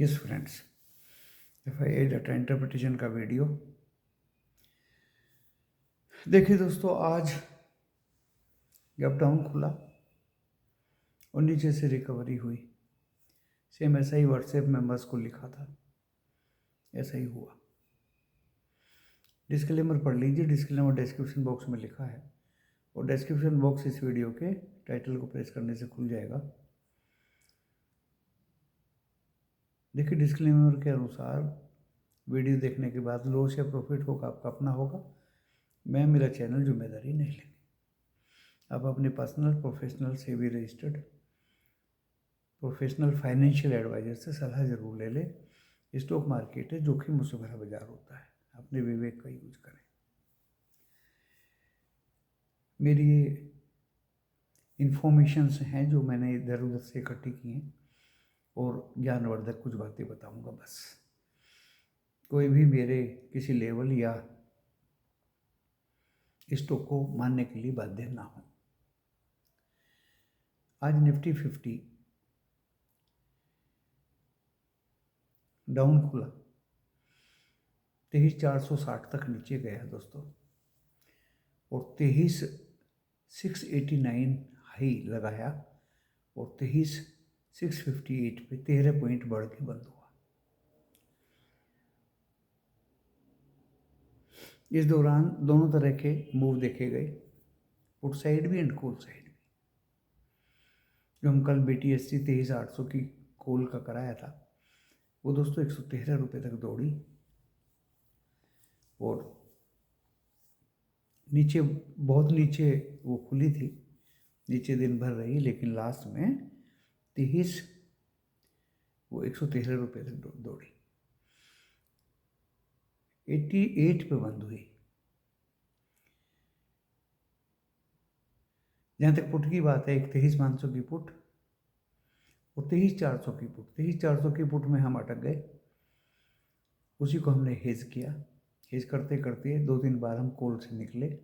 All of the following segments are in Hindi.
Yes friends, F I data interpretation का वीडियो देखिए दोस्तों। आज गैप डाउन खुला और नीचे से रिकवरी हुई। सेम ऐसा ही व्हाट्सएप मेंबर्स को लिखा था, ऐसा ही हुआ। डिस्क्लेमर पढ़ लीजिए, डिस्क्लेमर डिस्क्रिप्शन बॉक्स में लिखा है और डिस्क्रिप्शन बॉक्स इस वीडियो के टाइटल को प्रेस करने से खुल जाएगा। देखिए, डिस्क्लेमर के अनुसार वीडियो देखने के बाद लॉस या प्रॉफिट होगा आपका अपना होगा। मैं मेरा चैनल जिम्मेदारी नहीं लेंगे। आप अपने पर्सनल, प्रोफेशनल से भी रजिस्टर्ड प्रोफेशनल फाइनेंशियल एडवाइजर से सलाह जरूर ले लें। स्टॉक मार्केट है, जोखिम से भरा बाजार होता है, अपने विवेक का यूज करें। मेरी ये इन्फॉर्मेशंस हैं जो मैंने इधर उधर से इकट्ठी की हैं और ज्ञानवर्धक कुछ बातें बताऊंगा बस। कोई भी मेरे किसी लेवल या स्टॉक को मानने के लिए बाध्य ना हो। आज निफ्टी 50 डाउन खुला, 23,460 तक नीचे गया दोस्तों और 23,689 हाई लगाया और 23,658 पे 13 पॉइंट बढ़ के बंद हुआ। इस दौरान दोनों तरह के मूव देखे गए, पुट साइड भी एंड कॉल साइड भी। जो हम कल BTSC 23,800 की कॉल का कराया था वो दोस्तों 113 रुपये तक दौड़ी और नीचे, बहुत नीचे वो खुली थी, नीचे दिन भर रही, लेकिन लास्ट में 113 रुपये तक दौड़ी, 88 पे बंद हुई। जहाँ तक पुट की बात है, 23,500 की पुट और 23,400 की पुट। 23,400 की पुट में हम अटक गए, उसी को हमने हेज किया। हेज करते करते 2-3 बार हम कॉल से निकले,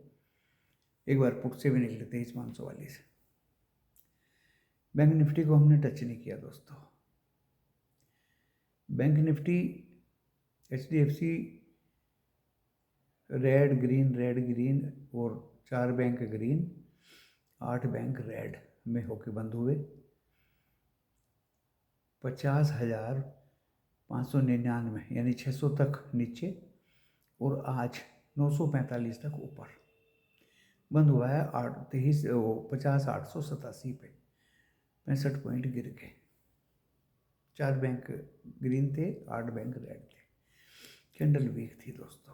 एक बार पुट से भी निकले 23,500 वाली से। बैंक निफ्टी को हमने टच नहीं किया दोस्तों। Bank Nifty HDFC red green और 4 बैंक ग्रीन, 8 बैंक रेड में होके बंद हुए। 50,599 यानी 600 तक नीचे और आज 945 तक ऊपर बंद हुआ है। 50,887 पे 65 पॉइंट गिर गए। 4 बैंक ग्रीन थे, 8 बैंक रेड थे। कैंडल वीक थी दोस्तों,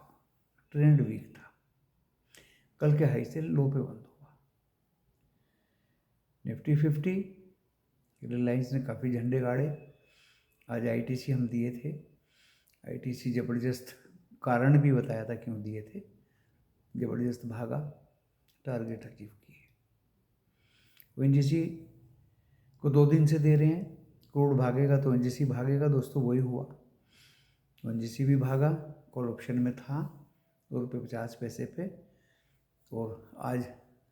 ट्रेंड वीक था। कल के हाई से लो पे बंद हुआ। निफ्टी 50 रिलायंस ने काफ़ी झंडे गाड़े। आज ITC हम दिए थे, ITC ज़बरदस्त, कारण भी बताया था क्यों दिए थे। ज़बरदस्त भागा, टारगेट अचीव किए। ONGC को 2 दिन से दे रहे हैं, करोड़ भागेगा तो ONGC भागेगा दोस्तों, वही हुआ। ONGC भी भागा, कॉल ऑप्शन में था ₹2.50 पे और आज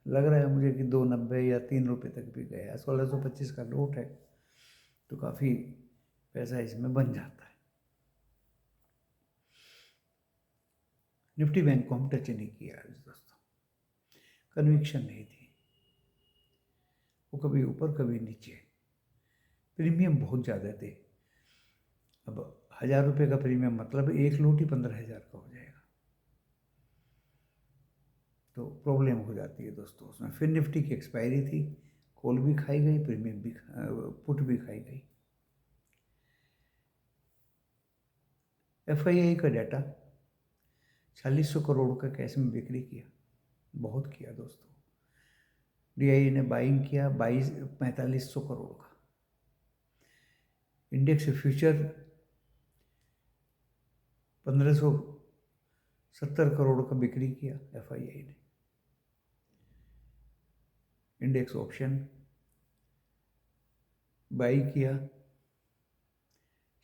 लग रहा है मुझे कि 2.90 या 3 रुपये तक भी गया। 1625 का लोट है तो काफ़ी पैसा इसमें बन जाता है। निफ्टी बैंक को हम टच नहीं किया आज दोस्तों, कन्विक्शन नहीं थी। वो कभी ऊपर कभी नीचे, प्रीमियम बहुत ज़्यादा थे। अब 1,000 रुपये का प्रीमियम मतलब 1 लोट ही 15,000 का हो जाएगा, तो प्रॉब्लम हो जाती है दोस्तों उसमें। फिर निफ्टी की एक्सपायरी थी, कॉल भी खाई गई, प्रीमियम भी, पुट भी खाई गई। FII का डाटा 4,600 करोड़ का कैश में बिक्री किया, बहुत किया दोस्तों। DIA ने बाइंग किया 4500 करोड़ का। इंडेक्स फ्यूचर 1,570 करोड़ का बिक्री किया FII ने। इंडेक्स ऑप्शन बाई किया,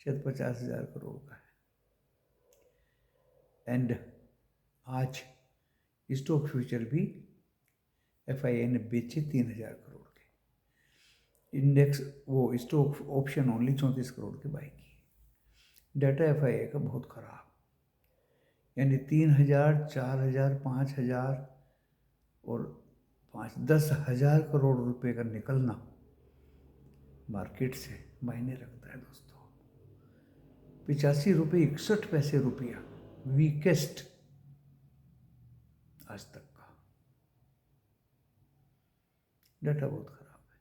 शायद 50,000 करोड़ का है। एंड आज स्टॉक फ्यूचर भी FII ने बेचे 3,000 करोड़ के। इंडेक्स वो स्टॉक ऑप्शन ओनली 34 करोड़ के बाई की। डाटा एफआईए का बहुत खराब, यानी 3,000, 4,000, 5,000 और 5-10,000 करोड़ रुपए का निकलना मार्केट से मायने रखता है दोस्तों। 85 रुपये 61 पैसे रुपया, वीकेस्ट आज तक का डाटा बहुत खराब है।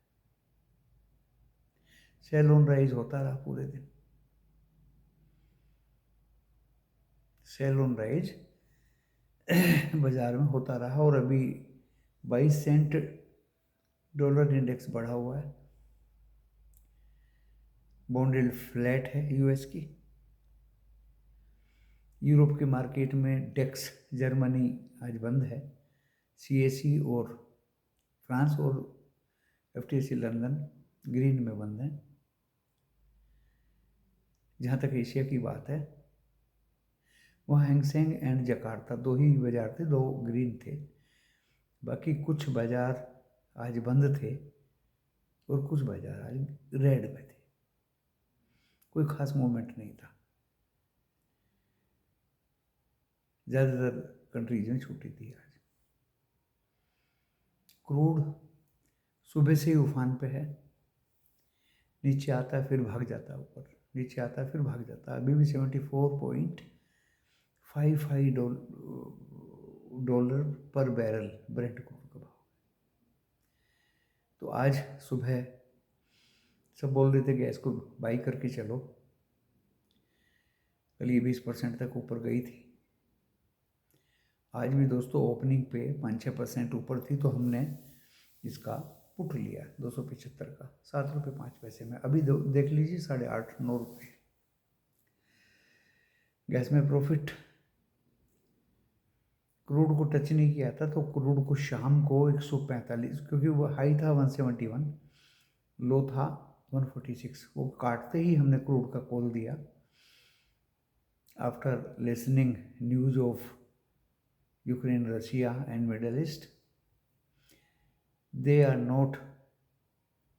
सेल ऑन राइज होता रहा पूरे दिन, सेल ऑन राइज बाजार में होता रहा, और अभी 22 सेंट डॉलर इंडेक्स बढ़ा हुआ है। बॉन्ड यील्ड फ्लैट है यूएस की। यूरोप के मार्केट में डेक्स जर्मनी आज बंद है, सीएसी और फ्रांस और एफटीसी लंदन ग्रीन में बंद है। जहाँ तक एशिया की बात है, वहाँ हैंगसेंग एंड जकार्ता दो ही बाजार थे, दो ग्रीन थे, बाकी कुछ बाजार आज बंद थे और कुछ बाजार आज रेड में थे। कोई खास मूवमेंट नहीं था, ज़्यादातर कंट्रीज में छूटी थी आज। क्रूड सुबह से ही उफान पे है, नीचे आता है फिर भाग जाता है ऊपर, नीचे आता है फिर भाग जाता है। अभी भी 74.55 डॉलर पर बैरल ब्रेंट क्रूड का भाव। तो आज सुबह सब बोल रहे थे गैस को बाई करके चलो, कल ये 20% तक ऊपर गई थी। आज भी दोस्तों ओपनिंग पे 5-6% ऊपर थी, तो हमने इसका पुट लिया 275 का 7 रुपये 5 पैसे में। अभी देख लीजिए 8.5-9 रुपये गैस में प्रॉफिट। क्रूड को टच नहीं किया था, तो क्रूड को शाम को 145, क्योंकि वो हाई था 171, लो था 146, वो काटते ही हमने क्रूड का कॉल दिया after listening news of Ukraine, Russia and middle east.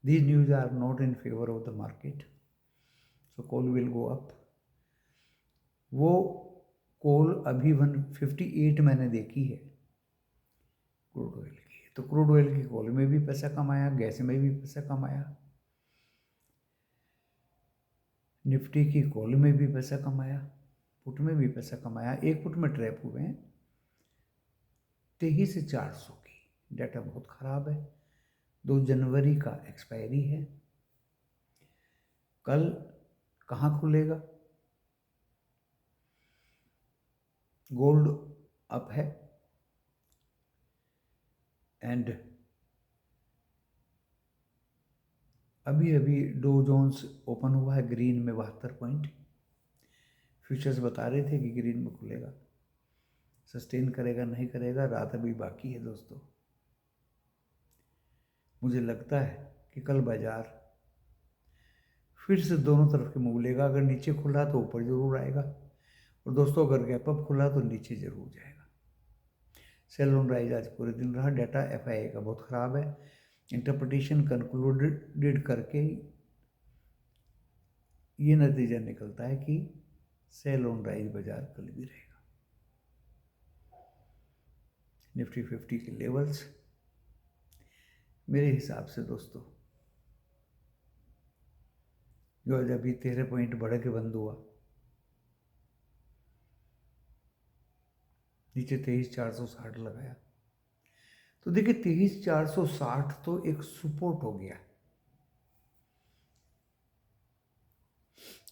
These news are not in favor of the market, so coal will go up. वो कोल अभी 158 मैंने देखी है क्रूड ऑयल की, तो क्रूड ऑयल की कोल में भी पैसा कमाया, गैस में भी पैसा कमाया, निफ्टी की कॉल में भी पैसा कमाया, पुट में भी पैसा कमाया। एक पुट में ट्रैप हुए हैं 23,400 की। डाटा बहुत ख़राब है, 2 जनवरी का एक्सपायरी है। कल कहाँ खुलेगा? गोल्ड अप है एंड अभी अभी डो जोन्स ओपन हुआ है ग्रीन में 72 पॉइंट। फ्यूचर्स बता रहे थे कि ग्रीन में खुलेगा, सस्टेन करेगा नहीं करेगा, रात अभी बाकी है दोस्तों। मुझे लगता है कि कल बाजार फिर से दोनों तरफ के मूव लेगा। अगर नीचे खुला तो ऊपर जरूर आएगा, और दोस्तों अगर गैप अप खुला तो नीचे जरूर जाएगा। सेल ऑन राइज आज पूरे दिन रहा। डाटा एफआईए का बहुत ख़राब है, इंटरप्रिटेशन कंक्लूडेड करके ये नतीजा निकलता है कि सेल ऑन राइज बाजार कल भी रहेगा। निफ्टी 50 के लेवल्स मेरे हिसाब से दोस्तों, जो आज अभी 13 पॉइंट बढ़ के बंद हुआ, नीचे 23,460 लगाया, तो देखिए 23,460 तो एक सपोर्ट हो गया,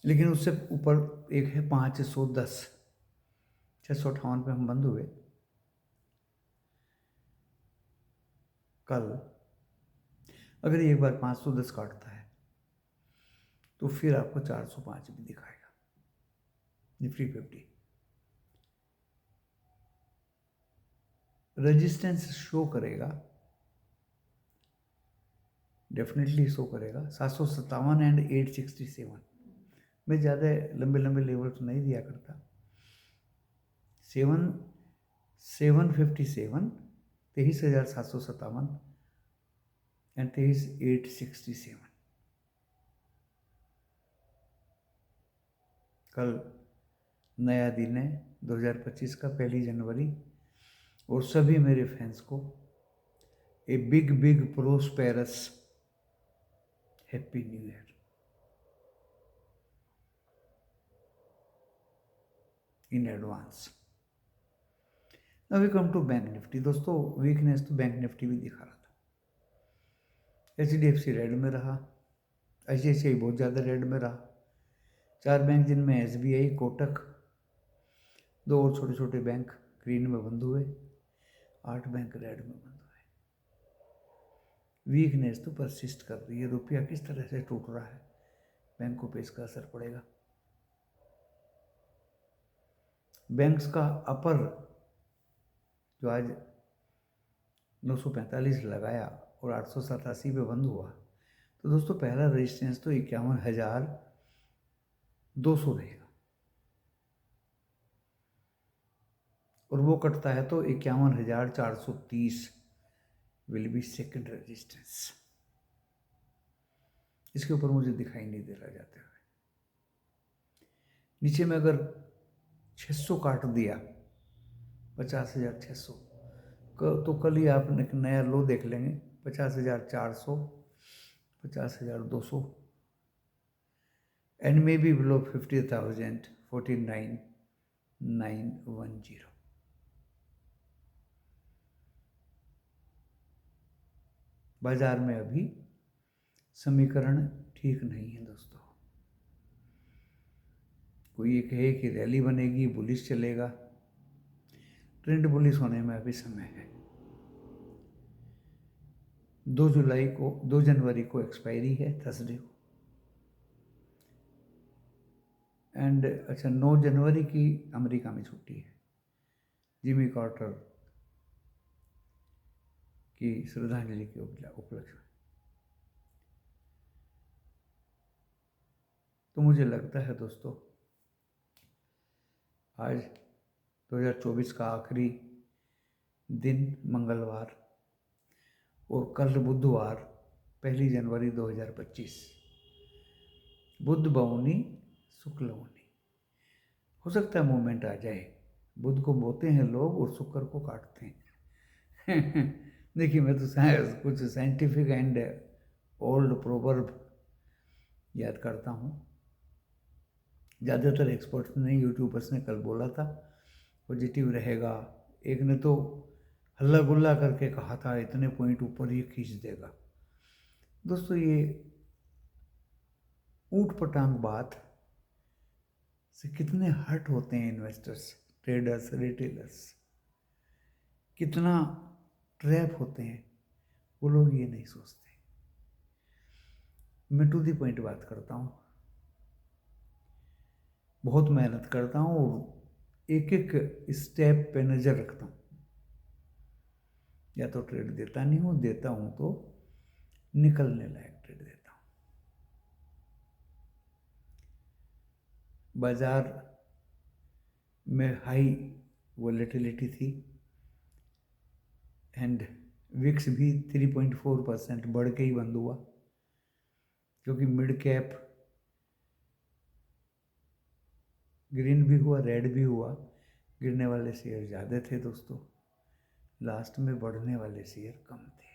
लेकिन उससे ऊपर एक है 510, 658 पे हम बंद हुए। कल अगर एक बार 510 काटता है तो फिर आपको 405 भी दिखाएगा। निफ्टी 50 रेजिस्टेंस शो करेगा, डेफिनेटली शो करेगा 757 एंड 867 में। ज़्यादा लंबे लंबे लेवल तो नहीं दिया करता। 757 23,757 एंड 23,867 कल नया दिन है 2025 का 1 जनवरी, और सभी मेरे फैंस को a big big prosperous happy new year in advance. Now we come to bank Nifty. दोस्तों वीकनेस तो बैंक निफ्टी भी दिखा रहा था। HDFC रेड में रहा, ICICI बहुत ज़्यादा रेड में रहा। 4 बैंक जिनमें SBI, कोटक, 2 और छोटे छोटे बैंक ग्रीन में बंद हुए, 8 बैंक रेड में बंद हुए। वीकनेस तो परसिस्ट कर रही है। रुपया किस तरह से टूट रहा है, बैंकों पे इसका असर पड़ेगा। बैंक्स का अपर जो आज 945 लगाया और 887 पे बंद हुआ, तो दोस्तों पहला रेजिस्टेंस तो 51,200 रहेगा, और वो कटता है तो 51,430 विल बी सेकंड रेजिस्टेंस। इसके ऊपर मुझे दिखाई नहीं दे रहा जाते हुए। नीचे में अगर 600 काट दिया, 50,600, तो कल ही आप एक नया लो देख लेंगे, 50,400, 50,200, एंड मे बी बिलो 50,000, 49,910। बाजार में अभी समीकरण ठीक नहीं है दोस्तों। कोई ये कहे कि रैली बनेगी, बुलिश चलेगा, ट्रेंड बुलिश होने में अभी समय है। 2 जनवरी को एक्सपायरी है, थर्सडे को, एंड अच्छा 9 जनवरी की अमेरिका में छुट्टी है, जिमी कार्टर की श्रद्धांजलि के उपलक्ष्य में। तो मुझे लगता है दोस्तों आज 2024 का आखिरी दिन मंगलवार, और कल बुधवार 1 जनवरी 2025, बुध बौनी शुक्ल होनी, हो सकता है मूवमेंट आ जाए। बुध को बोते हैं लोग और शुक्र को काटते हैं। देखिए मैं तो कुछ साइंटिफिक एंड ओल्ड प्रोवर्ब याद करता हूँ। ज़्यादातर एक्सपर्ट्स ने, यूट्यूबर्स ने कल बोला था पॉजिटिव रहेगा। एक ने तो हल्ला गुल्ला करके कहा था इतने पॉइंट ऊपर ही खींच देगा। दोस्तों ये ऊट पटांग बात से कितने हर्ट होते हैं इन्वेस्टर्स, ट्रेडर्स, रिटेलर्स, कितना ट्रैप होते हैं वो लोग, ये नहीं सोचते। मैं टू दी पॉइंट बात करता हूँ, बहुत मेहनत करता हूँ और एक एक स्टेप पे नज़र रखता हूँ। या तो ट्रेड देता नहीं हूँ, देता हूँ तो निकलने लायक ट्रेड देता हूँ। बाजार में हाई वॉलेटिलिटी थी, एंड विक्स भी 3.4% बढ़ के ही बंद हुआ, क्योंकि मिड कैप ग्रीन भी हुआ, रेड भी हुआ। गिरने वाले शेयर ज़्यादा थे दोस्तों, लास्ट में बढ़ने वाले शेयर कम थे।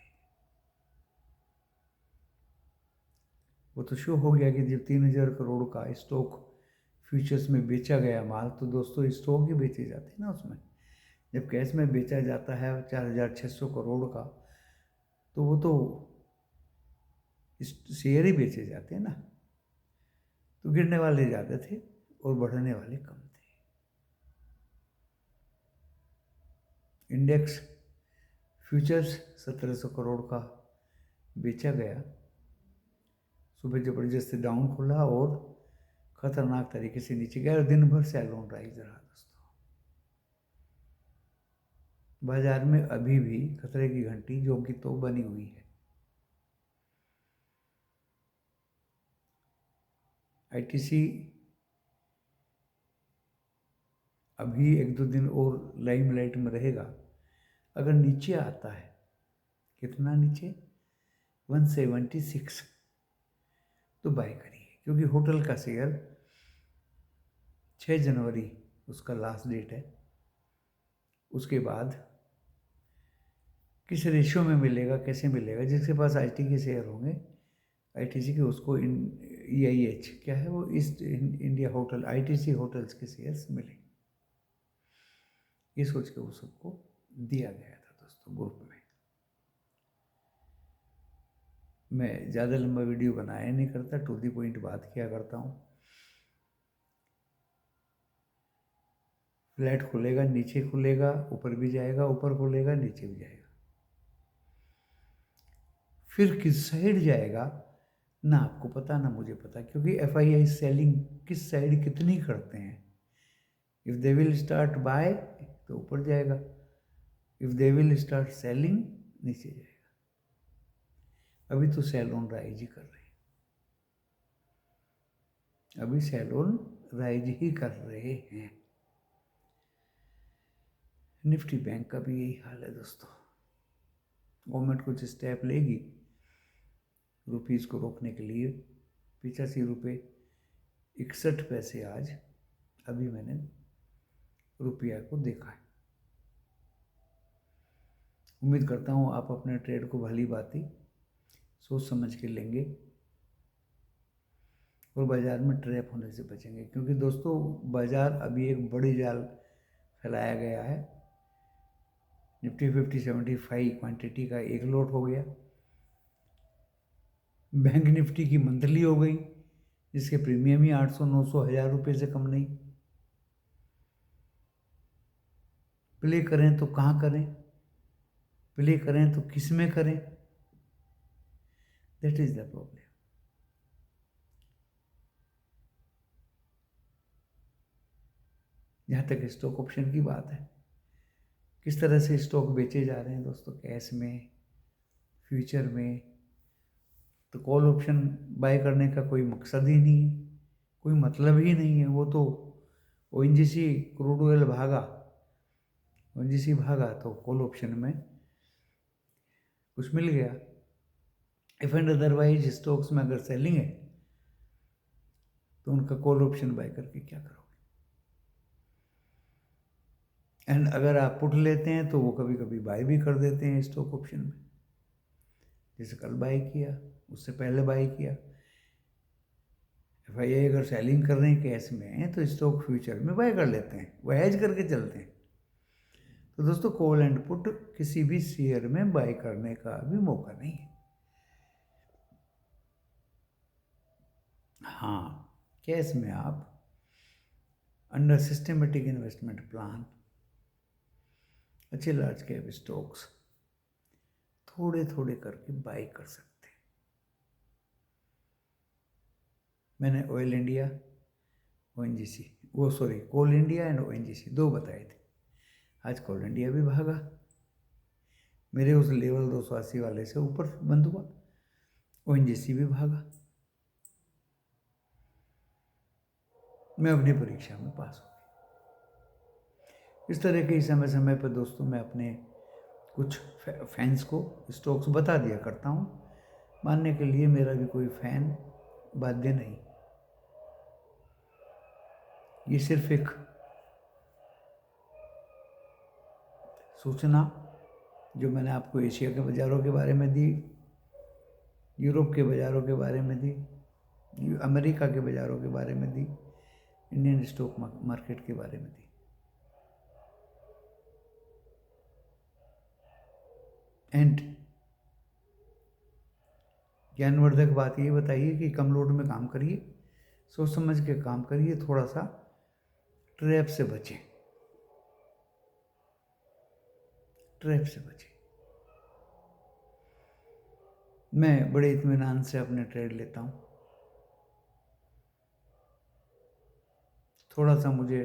वो तो शो हो गया कि जब 3,000 करोड़ का स्टॉक फ्यूचर्स में बेचा गया माल, तो दोस्तों स्टॉक ही बेचे जाते हैं ना उसमें। जब कैश में बेचा जाता है 4,600 करोड़ का, तो वो तो शेयर ही बेचे जाते हैं ना। तो गिरने वाले ज़्यादा थे और बढ़ने वाले कम थे। इंडेक्स फ्यूचर्स 1,700 करोड़ का बेचा गया, सुबह जबरदस्त डाउन खुला और खतरनाक तरीके से नीचे गया, और दिन भर सेल ऑन राइज रहा दोस्तों। बाजार में अभी भी खतरे की घंटी जो कि तो बनी हुई है। ITC अभी 1-2 दिन और लाइमलाइट में रहेगा। अगर नीचे आता है, कितना नीचे, 176, तो बाय करिए, क्योंकि होटल का शेयर 6 जनवरी उसका लास्ट डेट है। उसके बाद किस रेशियो में मिलेगा, कैसे मिलेगा? जिसके पास आईटी के शेयर होंगे, आईटीसी के, उसको EIH क्या है वो, east India hotel, ITC hotels के शेयर्स मिलेंगे। ये सोच के वो सबको दिया गया था दोस्तों ग्रुप में। मैं ज़्यादा लंबा वीडियो बनाया नहीं करता, टू दी पॉइंट बात किया करता हूँ। फ्लैट खुलेगा, नीचे खुलेगा, ऊपर भी जाएगा, ऊपर खुलेगा, नीचे भी जाएगा। फिर किस साइड जाएगा ना आपको पता ना मुझे पता, क्योंकि FII सेलिंग किस साइड कितनी करते हैं। If they will start by तो ऊपर जाएगा, if they will start selling नीचे जाएगा। अभी तो सेल ऑन राइज ही कर रहे हैं, अभी सेल ऑन राइज ही कर रहे हैं। निफ्टी बैंक का भी यही हाल है दोस्तों। गवर्नमेंट कुछ स्टेप लेगी रुपीज़ को रोकने के लिए। 85 रुपये 61 पैसे आज अभी मैंने रुपया को देखा है। उम्मीद करता हूँ आप अपने ट्रेड को भली भांति सोच समझ के लेंगे और बाज़ार में ट्रैप होने से बचेंगे, क्योंकि दोस्तों बाज़ार अभी एक बड़ी जाल फैलाया गया है। निफ्टी 50-75 क्वांटिटी का एक लॉट हो गया। बैंक निफ्टी की मंथली हो गई, जिसके प्रीमियम ही 800-900 हज़ार रुपये से कम नहीं। प्ले करें तो कहाँ करें, प्ले करें तो किस में करें, दैट इज द प्रॉब्लम। जहाँ तक स्टॉक ऑप्शन की बात है, किस तरह से स्टॉक बेचे जा रहे हैं दोस्तों, कैश में, फ्यूचर में। तो कॉल ऑप्शन बाय करने का कोई मकसद ही नहीं है, कोई मतलब ही नहीं है। वो तो ONGC क्रूड ऑयल भागा, ONGC भागा तो कॉल ऑप्शन में कुछ मिल गया। इफ एंड अदरवाइज स्टॉक्स में अगर सेलिंग है तो उनका कॉल ऑप्शन बाय करके क्या करोगे? एंड अगर आप पुट लेते हैं तो वो कभी कभी बाय भी कर देते हैं स्टॉक ऑप्शन में, जैसे कल बाय किया, उससे पहले बाय किया। FII अगर सेलिंग कर रहे हैं कैश में तो स्टॉक फ्यूचर में बाय कर लेते हैं, वो हेज करके चलते हैं। तो दोस्तों कॉल एंड पुट किसी भी शेयर में बाय करने का भी मौका नहीं है। हाँ, कैश में आप अंडर सिस्टमेटिक इन्वेस्टमेंट प्लान अच्छे लार्ज कैप स्टॉक्स थोड़े थोड़े करके बाय कर सकते हैं। मैंने Oil India, ONGC, Coal India and ONGC दो बताए थे। आज कोल इंडिया भी भागा, मेरे उस लेवल 280 वाले से ऊपर बंद हुआ। ONGC भी भागा, मैं अपनी परीक्षा में पास हो गया। इस तरह के समय समय पर दोस्तों मैं अपने कुछ फैंस को स्टॉक्स बता दिया करता हूँ। मानने के लिए मेरा भी कोई फैन बाध्य नहीं, ये सिर्फ एक सूचना जो मैंने आपको एशिया के बाज़ारों के बारे में दी, यूरोप के बाज़ारों के बारे में दी, अमेरिका के बाज़ारों के बारे में दी, इंडियन स्टॉक मार्केट के बारे में दी। एंड ज्ञानवर्धक बात ये बताइए कि कम लोड में काम करिए, सोच समझ के काम करिए, थोड़ा सा ट्रैप से बचें, ट्रैप से बचें। मैं बड़े इत्मीनान से अपने ट्रेड लेता हूँ। थोड़ा सा मुझे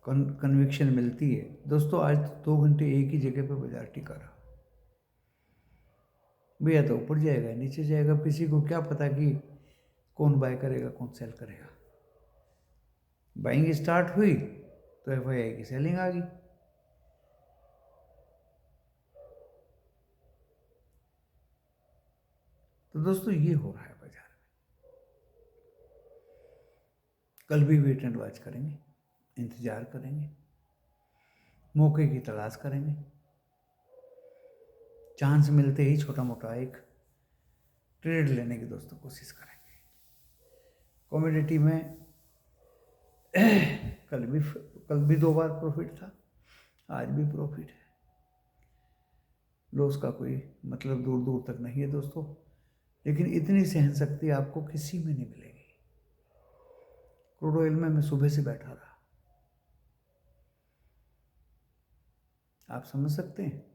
कन्विक्शन मिलती है दोस्तों। आज 2 घंटे एक ही जगह पे बाजार टिका रहा, भैया तो ऊपर जाएगा नीचे जाएगा, किसी को क्या पता कि कौन बाय करेगा कौन सेल करेगा। बाइंग स्टार्ट हुई तो FII की सेलिंग आ गई। तो दोस्तों ये हो रहा है बाजार में। कल भी वेट एंड वॉच करेंगे, इंतज़ार करेंगे, मौके की तलाश करेंगे, चांस मिलते ही छोटा मोटा एक ट्रेड लेने की दोस्तों कोशिश करेंगे। कमोडिटी में कल भी 2 बार प्रॉफिट था, आज भी प्रॉफिट है। लॉस का कोई मतलब दूर दूर तक नहीं है दोस्तों, लेकिन इतनी सहन शक्ति आपको किसी में नहीं मिलेगी। क्रूड ऑयल में मैं सुबह से बैठा रहा, आप समझ सकते हैं।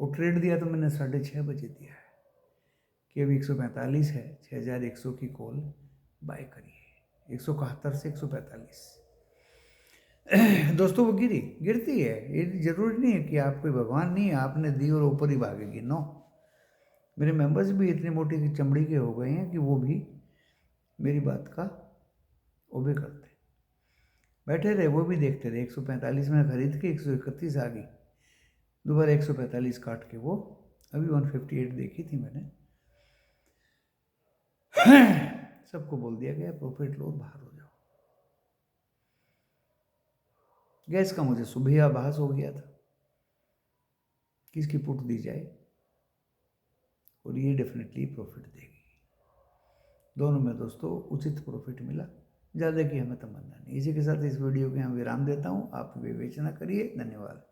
वो ट्रेड दिया तो मैंने 6:30 बजे दिया है कि अभी 145 है, 6100 की कॉल बाय करिए, 171 से 145। दोस्तों वो गिरती है, ये जरूरी नहीं है कि आप कोई भगवान नहीं है, आपने दी और ऊपर ही भागेगी। नो, मेरे मेंबर्स भी इतनी मोटी की चमड़ी के हो गए हैं कि वो भी मेरी बात का ओबे करते, बैठे रहे, वो भी देखते रहे। 145 में खरीद के 131 आ गई, दोबारा 145 काट के वो अभी 158 देखी थी मैंने। सबको बोल दिया गया प्रॉफिट लो, बाहर हो जाओ। गैस का मुझे सुबह आभास हो गया था कि इसकी पुट दी जाए और ये डेफिनेटली प्रॉफिट देगी। दोनों में दोस्तों उचित प्रॉफिट मिला, ज़्यादा की हमें तमन्ना नहीं। इसी के साथ इस वीडियो के यहाँ विराम देता हूँ। आप विवेचना करिए। धन्यवाद।